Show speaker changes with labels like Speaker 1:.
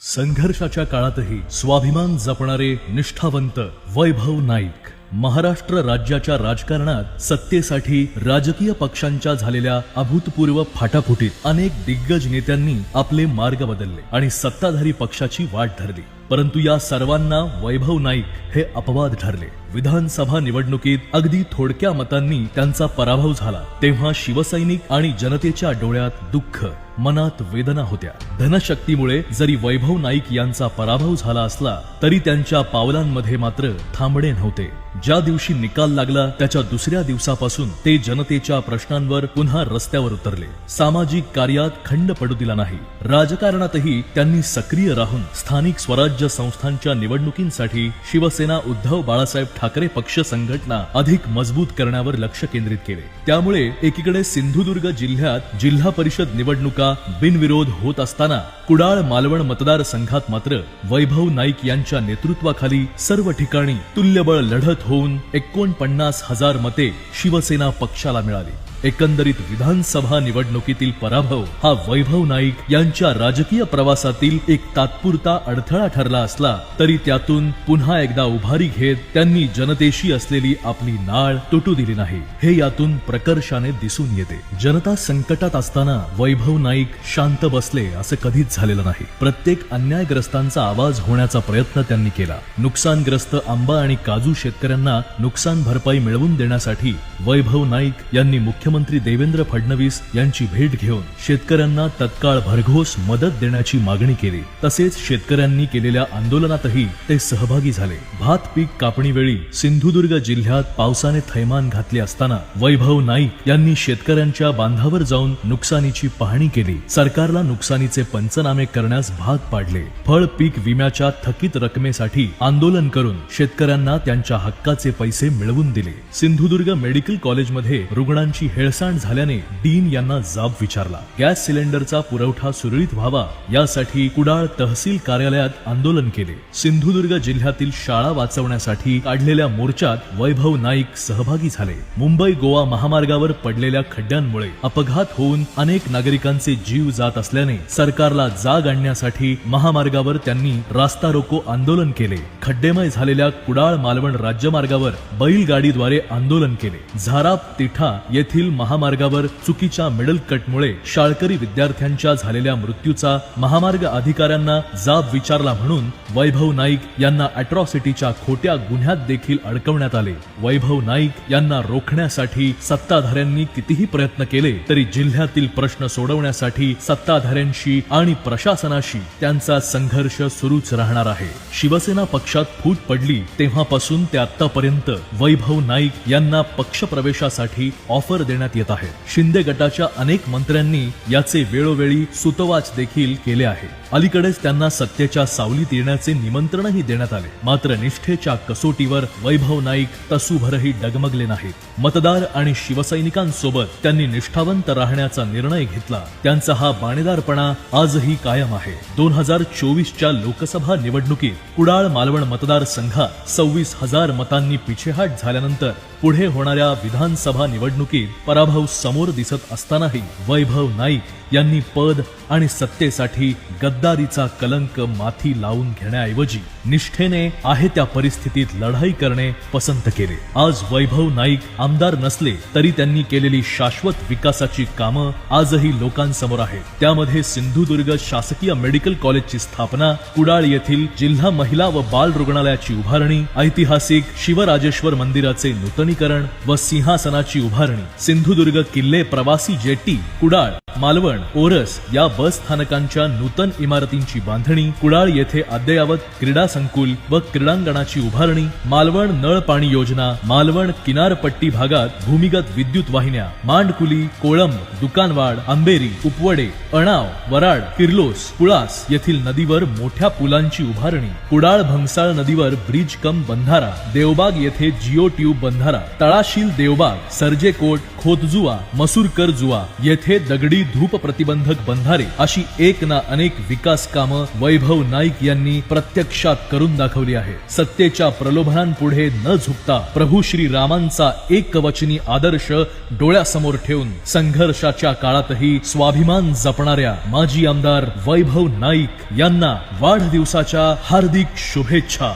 Speaker 1: संघर्षाच्या काळातही स्वाभिमान जपणारे निष्ठावंत वैभव नाईक महाराष्ट्र राज्याच्या राजकारणात सत्तेसाठी राजकीय पक्षांच्या झालेल्या अभूतपूर्व फाटाफुटीत अनेक दिग्गज नेत्यांनी आपले मार्ग बदलले आणि सत्ताधारी पक्षाची वाट धरली। परंतु या सर्वांना वैभव नाईक हे अपवाद ठरले। विधानसभा निवडणुकीत अगदी थोडक्या मतांनी त्यांचा पराभव झाला तेव्हा शिवसैनिक आणि जनतेच्या डोळ्यात दुःख, मनात वेदना होत्या। धनशक्तीमुळे जरी वैभव नाईक यांचा पराभव झाला असला तरी त्यांच्या पावलांमध्ये मात्र थांबणे नव्हते। ज्या दिवशी निकाल लागला त्याच्या दुसऱ्या दिवसापासून ते जनतेच्या प्रश्नांवर पुन्हा रस्त्यावर उतरले। सामाजिक कार्यात खंड पडू दिला नाही। राजकारणातही त्यांनी सक्रिय राहून स्थानिक स्वराज्य संस्थांच्या निवडणुकींसाठी शिवसेना उद्धव बाळासाहेब ठाकरे पक्ष संघटना अधिक मजबूत करण्यावर लक्ष केंद्रित केले। त्यामुळे एकीकडे सिंधुदुर्ग जिल्ह्यात जिल्हा परिषद निवडणुका बिनविरोध होत असताना कुडाळ मालवण मतदारसंघात मात्र वैभव नाईक यांच्या नेतृत्वाखाली सर्व ठिकाणी तुल्यबळ लढत होऊन 49,000 मते शिवसेना पक्षाला मिळाली। एकंदरीत विधानसभा निवडणुकीतील पराभव हा वैभव नाईक यांच्या राजकीय प्रवासातील एक तात्पुरता अडथळा ठरला असला तरी त्यातून पुन्हा एकदा उभारी घेत त्यांनी जनतेशी असलेली आपली नाळ तुटू दिली नाही, हे यातून प्रकर्षाने दिसून येते। जनता संकटात असताना वैभव नाईक शांत बसले असे कधीच झालेलं नाही। प्रत्येक अन्यायग्रस्तांचा आवाज होण्याचा प्रयत्न त्यांनी केला। नुकसानग्रस्त आंबा आणि काजू शेतकऱ्यांना नुकसान भरपाई मिळवून देण्यासाठी वैभव नाईक यांनी मुख्यमंत्री देवेंद्र फडणवीस यांची भेट घेऊन शेतकऱ्यांना तत्काळ भरघोस मदत देण्याची मागणी केली। तसेच शेतकऱ्यांनी केलेल्या आंदोलनातही ते सहभागी झाले। भात पीक कापणीवेळी सिंधुदुर्ग जिल्ह्यात पावसाने थैमान घातले असताना वैभव नाईक यांनी शेतकऱ्यांच्या बांधावर जाऊन नुकसानीची पाहणी केली। सरकारला नुकसानीचे पंचनामे करण्यास भाग पाडले। फळ पीक विम्याच्या थकीत रकमेसाठी आंदोलन करून शेतकऱ्यांना त्यांच्या हक्काचे पैसे मिळवून दिले। सिंधुदुर्ग मेडिकल कॉलेजमध्ये रुग्णांची हेळसांड झाल्याने डीन यांना जाब विचारला। गॅस सिलेंडरचा पुरवठा सुरळीत व्हावा यासाठी कुडाळ तहसील कार्यालयात आंदोलन केले। सिंधुदुर्ग जिल्ह्यातील शाळा वाचवण्यासाठी काढलेल्या मोर्चात वैभव नाईक सहभागी झाले। मुंबई गोवा महामार्गावर पडलेल्या खड्ड्यांमुळे अपघात होऊन अनेक नागरिकांचे जीव जात असल्याने सरकारला जाग आणण्यासाठी महामार्गावर त्यांनी रास्ता रोको आंदोलन केले। खड्डेमय झालेल्या कुडाळ मालवण राज्यमार्गावर बैलगाडीद्वारे आंदोलन केले। झाराप तिठा येथील महामार्गावर चुकीच्या मिडल कटमुळे शाळकरी विद्यार्थ्यांच्या झालेल्या मृत्यूचा महामार्ग अधिकाऱ्यांना जाब विचारला म्हणून वैभव नाईक यांना अॅट्रॉसिटीच्या खोट्या गुन्ह्यात देखील अडकवण्यात आले। वैभव नाईक यांना रोखण्यासाठी सत्ताधाऱ्यांनी कितीही प्रयत्न केले तरी जिल्ह्यातील प्रश्न सोडवण्यासाठी सत्ताधाऱ्यांशी आणि प्रशासनाशी त्यांचा संघर्ष सुरूच राहणार आहे। शिवसेना पक्षात फूट पडली तेव्हापासून ते आतापर्यंत वैभव नाईक यांना पक्ष प्रवेशासाठी ऑफर देण्यात येत आहे। शिंदे गटाच्या अनेक मंत्र्यांनी याचे वेळोवेळी सुतवाच देखील केले आहे। अलीकडेच त्यांना सत्तेच्या सावलीत येण्याचे निमंत्रणही देण्यात आले। मात्र निष्ठेच्या कसोटीवर वैभव नाईक तसूभरही डगमगले नाहीत। मतदार आणि शिवसैनिकांसोबत त्यांनी निष्ठावंत राहण्याचा निर्णय घेतला। त्यांचा हा बाणेदारपणा आजही कायम आहे। 2024च्या लोकसभा निवडणुकीत कुडाळ मालवण मतदारसंघात 26,000 मतांनी पिछेहाट झाल्यानंतर पुढे होणाऱ्या विधानसभा निवडणुकीत पराभव समोर दिसत असतानाही वैभव नाईक यांनी पद आणि सत्तेसाठी गद्दारीचा कलंक माथी लावून घेण्याऐवजी निष्ठेने आहे त्या परिस्थितीत लढाई करणे पसंत केले। आज वैभव नाईक आमदार नसले तरी त्यांनी केलेली शाश्वत विकासाची कामं आजही लोकांसमोर आहेत। त्यामध्ये सिंधुदुर्ग शासकीय मेडिकल कॉलेजची स्थापना, कुडाळ येथील जिल्हा महिला व बाल रुग्णालयाची उभारणी, ऐतिहासिक शिवराजेश्वर मंदिराचे नूतनीकरण व सिंहासनाची उभारणी, सिंधुदुर्ग किल्ले प्रवासी जेटी, कुडाळ मालवण ओरस या बस स्थानकांच्या नूतन इमारतींची बांधणी, कुडाळ येथे अद्ययावत क्रीडा संकुल व क्रीडांगणाची उभारणी, मालवण नळ पाणी योजना, मालवण किनारपट्टी भागात भूमिगत विद्युत वाहिन्या, मांडकुली, कोळंब, दुकानवाड, आंबेरी, उपवडे, अणाव, वराड, किर्लोस, पुळास येथील नदीवर मोठ्या पुलांची उभारणी, कुडाळ भंगसाळ नदीवर ब्रिज कम बंधारा, देवबाग येथे जिओ ट्यूब बंधारा, तळाशील देवबाग, सर्जेकोट, खोतजुवा, मसूरकर जुवा येथे दगडी धूप प्रतिबंधक बंधारे अशी एक ना अनेक विकास कामं वैभव नाईक यांनी प्रत्यक्षात करून दाखवली आहे. सत्तेच्या प्रलोभनांपुढे न झुकता प्रभू श्री रामांचा एकवचनी आदर्श डोळ्यासमोर ठेवून संघर्षाच्या काळातही स्वाभिमान जपणाऱ्या माजी आमदार वैभव नाईक यांना वाढदिवसाच्या हार्दिक शुभेच्छा.